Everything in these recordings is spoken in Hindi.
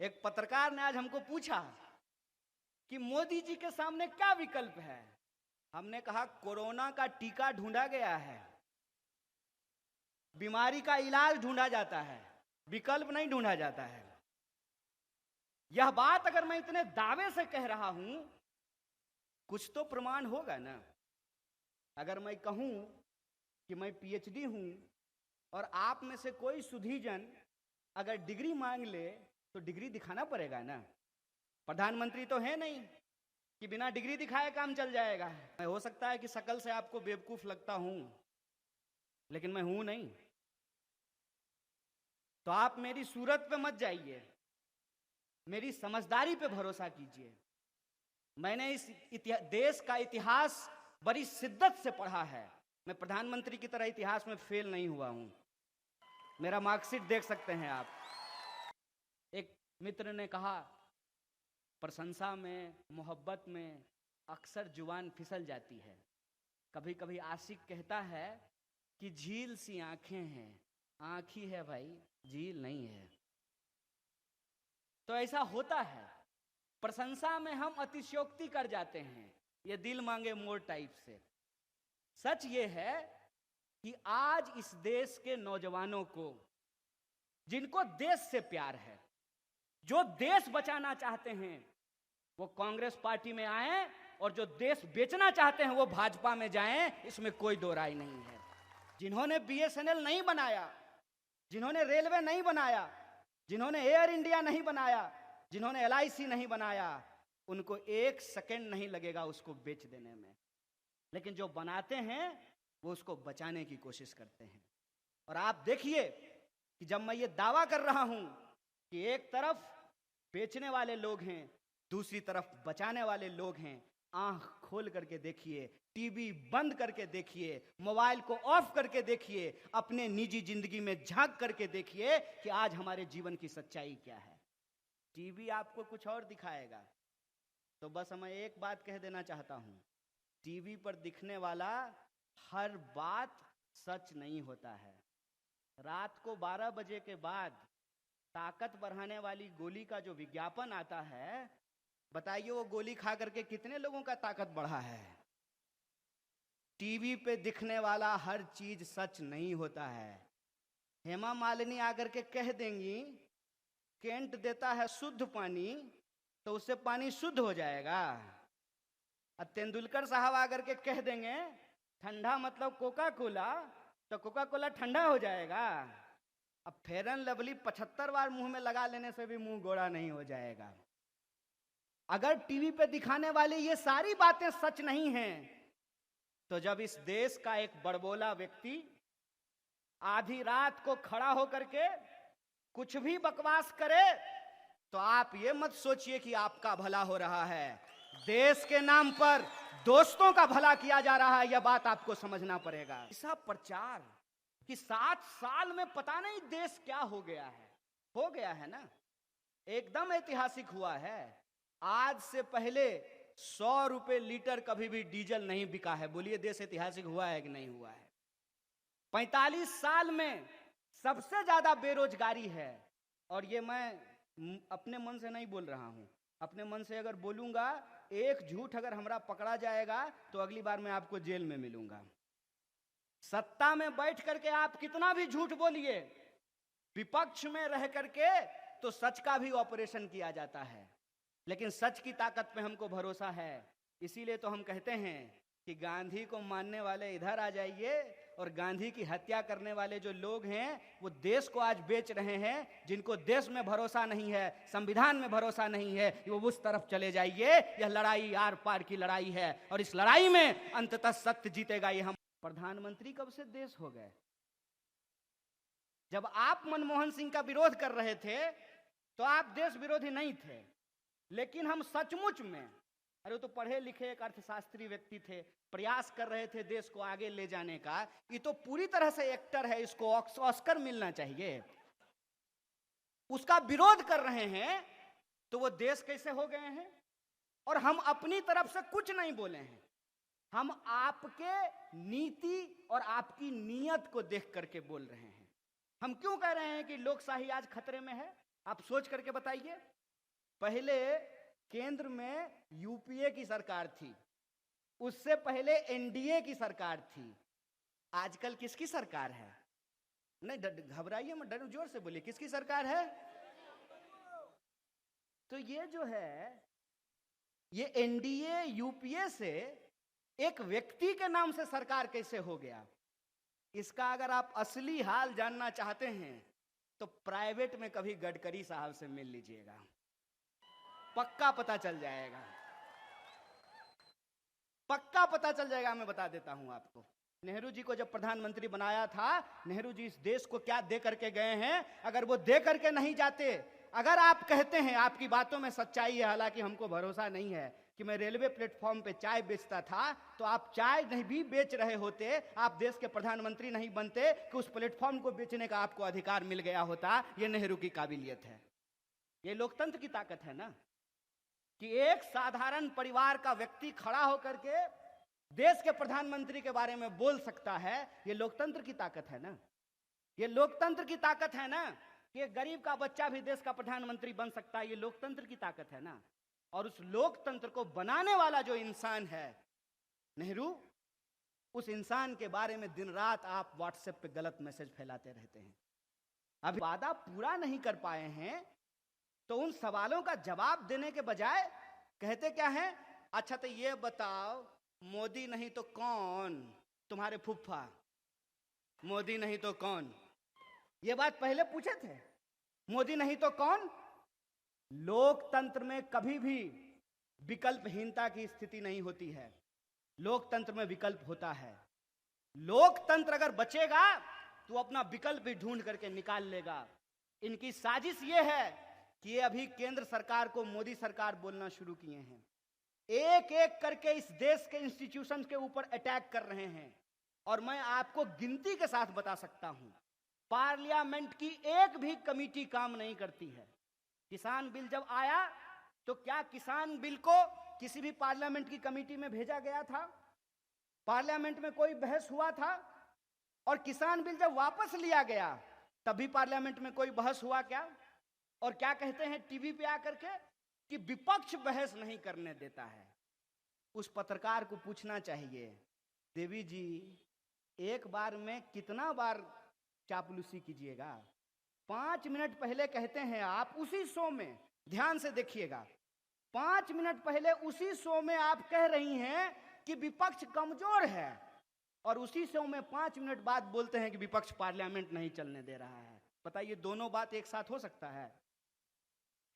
एक पत्रकार ने आज हमको पूछा कि मोदी जी के सामने क्या विकल्प है। हमने कहा कोरोना का टीका ढूंढा गया है, बीमारी का इलाज ढूंढा जाता है, विकल्प नहीं ढूंढा जाता है। यह बात अगर मैं इतने दावे से कह रहा हूं, कुछ तो प्रमाण होगा ना। अगर मैं कहूं कि मैं पीएचडी हूं और आप में से कोई सुधीजन अगर डिग्री मांग ले तो डिग्री दिखाना पड़ेगा ना। प्रधानमंत्री तो है नहीं कि बिना डिग्री दिखाए काम चल जाएगा। हो सकता है कि शकल से आपको बेवकूफ लगता हूं, लेकिन मैं हूं नहीं। तो आप मेरी सूरत पे मत जाइए, मेरी समझदारी पे भरोसा कीजिए। मैंने इस देश का इतिहास बड़ी शिद्दत से पढ़ा है। मैं प्रधानमंत्री की तरह इतिहास में फेल नहीं हुआ हूं। मेरा मार्कशीट देख सकते हैं आप। एक मित्र ने कहा, प्रशंसा में, मोहब्बत में अक्सर जुबान फिसल जाती है। कभी कभी आशिक कहता है कि झील सी आंखें हैं। आंख ही है भाई, झील नहीं है। तो ऐसा होता है, प्रशंसा में हम अतिशयोक्ति कर जाते हैं, ये दिल मांगे मोर टाइप से। सच ये है कि आज इस देश के नौजवानों को, जिनको देश से प्यार है, जो देश बचाना चाहते हैं, वो कांग्रेस पार्टी में आए, और जो देश बेचना चाहते हैं वो भाजपा में जाएं, इसमें कोई दो राय नहीं है। जिन्होंने बीएसएनएल नहीं बनाया, जिन्होंने रेलवे नहीं बनाया, जिन्होंने एयर इंडिया नहीं बनाया, जिन्होंने एलआईसी नहीं बनाया, उनको एक सेकंड नहीं लगेगा उसको बेच देने में। लेकिन जो बनाते हैं वो उसको बचाने की कोशिश करते हैं। और आप देखिए कि जब मैं ये दावा कर रहा हूं कि एक तरफ बेचने वाले लोग हैं, दूसरी तरफ बचाने वाले लोग हैं, आंख खोल करके देखिए, टीवी बंद करके देखिए, मोबाइल को ऑफ करके देखिए, अपने निजी जिंदगी में झांक करके देखिए कि आज हमारे जीवन की सच्चाई क्या है। टीवी आपको कुछ और दिखाएगा। तो बस मैं एक बात कह देना चाहता हूं, टीवी पर दिखने वाला हर बात सच नहीं होता है। रात को 12 बजे के बाद ताकत बढ़ाने वाली गोली का जो विज्ञापन आता है, बताइए वो गोली खा करके कितने लोगों का ताकत बढ़ा है। टीवी पे दिखने वाला हर चीज सच नहीं होता है। हेमा मालिनी आकर के कह देंगी केंट देता है शुद्ध पानी, तो उससे पानी शुद्ध हो जाएगा। अब तेंदुलकर साहब आकर के कह देंगे ठंडा मतलब कोका कोला, तो कोका कोला ठंडा हो जाएगा। अब फेयर एंड लवली 75 बार मुंह में लगा लेने से भी मुंह गोरा नहीं हो जाएगा। अगर टीवी पे दिखाने वाली ये सारी बातें सच नहीं हैं, तो जब इस देश का एक बड़बोला व्यक्ति आधी रात को खड़ा होकर के कुछ भी बकवास करे, तो आप ये मत सोचिए कि आपका भला हो रहा है। देश के नाम पर दोस्तों का भला किया जा रहा है, यह बात आपको समझना पड़ेगा। ऐसा प्रचार कि 7 साल में पता नहीं देश क्या हो गया है ना, एकदम ऐतिहासिक हुआ है। आज से पहले 100 रुपए लीटर कभी भी डीजल नहीं बिका है। बोलिए देश ऐतिहासिक हुआ है कि नहीं हुआ है। 45 साल में सबसे ज्यादा बेरोजगारी है। और ये मैं अपने मन से नहीं बोल रहा हूं, अपने मन से अगर बोलूंगा, एक झूठ अगर हमरा पकड़ा जाएगा तो अगली बार मैं आपको जेल में मिलूंगा। सत्ता में बैठ करके आप कितना भी झूठ बोलिए, विपक्ष में रह करके तो सच का भी ऑपरेशन किया जाता है। लेकिन सच की ताकत पे हमको भरोसा है। इसीलिए तो हम कहते हैं कि गांधी को मानने वाले इधर आ जाइए, और गांधी की हत्या करने वाले जो लोग हैं वो देश को आज बेच रहे हैं। जिनको देश में भरोसा नहीं है, संविधान में भरोसा नहीं है, वो उस तरफ चले जाइए। यह लड़ाई आर पार की लड़ाई है, और इस लड़ाई में अंततः सत्य जीतेगा। ये हम प्रधानमंत्री कब से देश हो गए? जब आप मनमोहन सिंह का विरोध कर रहे थे तो आप देश विरोधी नहीं थे, लेकिन हम सचमुच में, अरे वो तो पढ़े लिखे एक अर्थशास्त्री व्यक्ति थे, प्रयास कर रहे थे देश को आगे ले जाने का। ये तो पूरी तरह से एक्टर है, इसको ऑस्कर मिलना चाहिए। उसका विरोध कर रहे हैं तो वो देश कैसे हो गए हैं? और हम अपनी तरफ से कुछ नहीं बोले हैं, हम आपके नीति और आपकी नीयत को देख करके बोल रहे हैं। हम क्यों कह रहे हैं कि लोकशाही आज खतरे में है? आप सोच करके बताइए। पहले केंद्र में यूपीए की सरकार थी, उससे पहले एनडीए की सरकार थी, आजकल किसकी सरकार है? नहीं घबराइए मत, डरो, जोर से बोलिए, किसकी सरकार है? तो ये जो है, ये एनडीए यूपीए से एक व्यक्ति के नाम से सरकार कैसे हो गया? इसका अगर आप असली हाल जानना चाहते हैं तो प्राइवेट में कभी गडकरी साहब से मिल लीजिएगा, पक्का पता चल जाएगा, पक्का पता चल जाएगा। मैं बता देता हूं आपको, नेहरू जी को जब प्रधानमंत्री बनाया था, नेहरू जी इस देश को क्या दे करके गए हैं? अगर वो दे करके नहीं जाते, अगर आप कहते हैं, आपकी बातों में सच्चाई है, हालांकि हमको भरोसा नहीं है, कि मैं रेलवे प्लेटफॉर्म पे चाय बेचता था, तो आप चाय नहीं भी बेच रहे होते, आप देश के प्रधानमंत्री नहीं बनते कि उस प्लेटफॉर्म को बेचने का आपको अधिकार मिल गया होता। ये नेहरू की काबिलियत है, ये लोकतंत्र की ताकत है ना, कि एक साधारण परिवार का व्यक्ति खड़ा होकर के देश के प्रधानमंत्री के बारे में बोल सकता है। ये लोकतंत्र की ताकत है ना, ये लोकतंत्र की ताकत है ना, कि गरीब का बच्चा भी देश का प्रधानमंत्री बन सकता है। ये लोकतंत्र की ताकत है ना। और उस लोकतंत्र को बनाने वाला जो इंसान है नेहरू, उस इंसान के बारे में दिन रात आप व्हाट्सएप पे गलत मैसेज फैलाते रहते हैं। अभी वादा पूरा नहीं कर पाए हैं तो उन सवालों का जवाब देने के बजाय कहते क्या है? अच्छा तो ये बताओ, मोदी नहीं तो कौन? तुम्हारे फुफ्फा मोदी नहीं तो कौन? ये बात पहले पूछे थे, मोदी नहीं तो कौन? लोकतंत्र में कभी भी विकल्पहीनता की स्थिति नहीं होती है, लोकतंत्र में विकल्प होता है। लोकतंत्र अगर बचेगा तो अपना विकल्प भी ढूंढ करके निकाल लेगा। इनकी साजिश ये है कि ये अभी केंद्र सरकार को मोदी सरकार बोलना शुरू किए हैं, एक एक करके इस देश के इंस्टीट्यूशंस के ऊपर अटैक कर रहे हैं। और मैं आपको गिनती के साथ बता सकता हूं, पार्लियामेंट की एक भी कमेटी काम नहीं करती है। किसान बिल जब आया तो क्या किसान बिल को किसी भी पार्लियामेंट की कमेटी में भेजा गया था? पार्लियामेंट में कोई बहस हुआ था? और किसान बिल जब वापस लिया गया तभी पार्लियामेंट में कोई बहस हुआ क्या? और क्या कहते हैं टीवी पे आकर के कि विपक्ष बहस नहीं करने देता है। उस पत्रकार को पूछना चाहिए, देवी जी एक बार में कितना बार चापलूसी कीजिएगा? 5 मिनट पहले कहते हैं आप उसी शो में, ध्यान से देखिएगा, 5 मिनट पहले उसी शो में आप कह रही हैं कि विपक्ष कमजोर है, और उसी शो में 5 मिनट बाद बोलते हैं कि विपक्ष पार्लियामेंट नहीं चलने दे रहा है। बताइए दोनों बात एक साथ हो सकता है?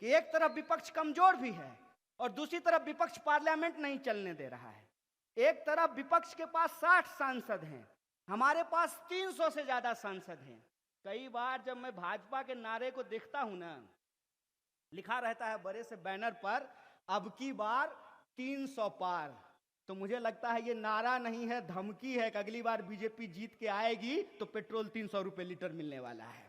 कि एक तरफ विपक्ष कमजोर भी है और दूसरी तरफ विपक्ष पार्लियामेंट नहीं चलने दे रहा है। एक तरफ विपक्ष के पास 60 सांसद हैं, हमारे पास 300 से ज्यादा सांसद हैं। कई बार जब मैं भाजपा के नारे को देखता हूं ना, लिखा रहता है बड़े से बैनर पर, अब की बार 300 पार, तो मुझे लगता है ये नारा नहीं है, धमकी है कि अगली बार बीजेपी जीत के आएगी तो पेट्रोल 300 रुपए लीटर मिलने वाला है।